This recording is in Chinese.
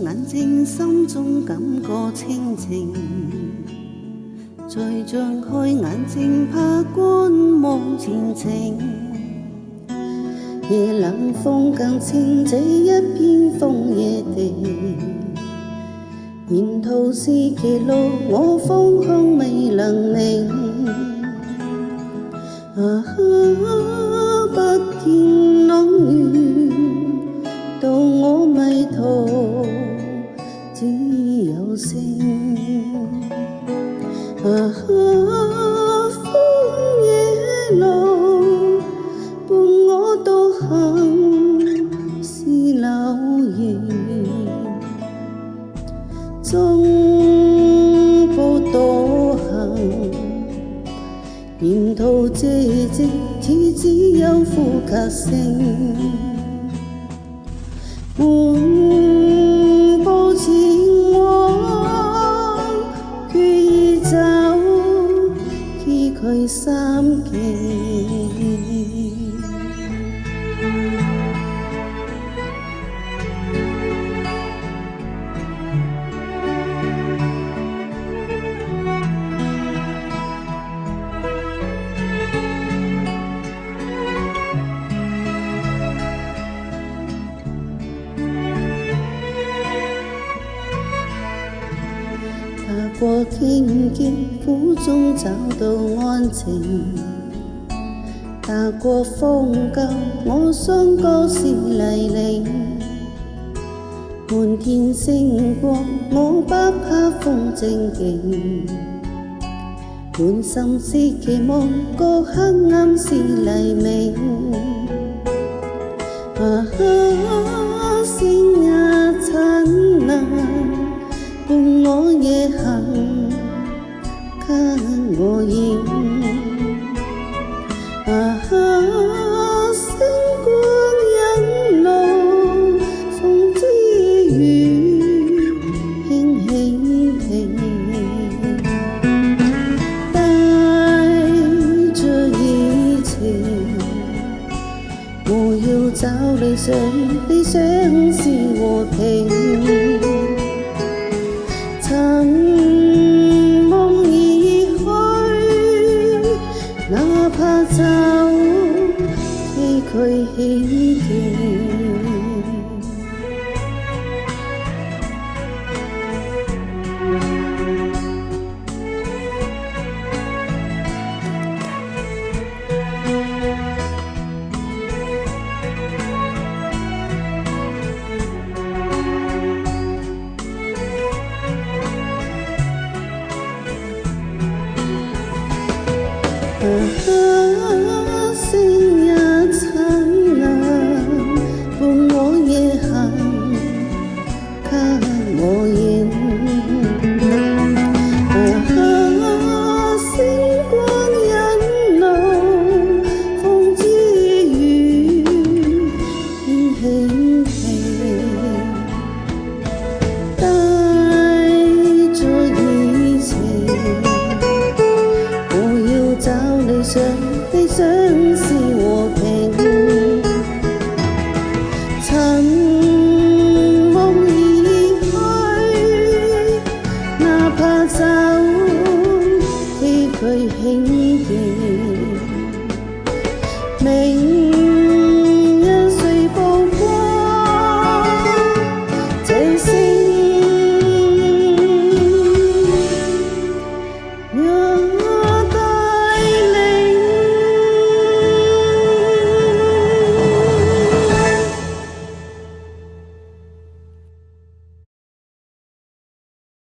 眼睛，心中感覺清靜。再張開眼睛，怕觀望前程。夜冷風更清，這一片楓葉地。沿途是歧路，我方向未能明。不見朗月，到我迷途只有星。風野路伴我獨行是流言，中步獨行，沿途寂寂似只有呼吸聲。緩步前往，決意走，崎嶇三徑。踏過荊棘，苦中找到安靜；踏過荒郊，我雙腳是泥濘。滿天星光，我不怕風正勁。滿心是期望，個黑暗是黎明。星也燦爛，伴我夜行，給我影。星光引路，風之雨輕輕停，帶着熱情。我要找理想，理想是和平。尋夢而去，哪怕走崎嶇險徑。星也燦爛，伴我夜行，給我影。星光引路，風之雨輕輕停，帶着熱情。我要找理想，理想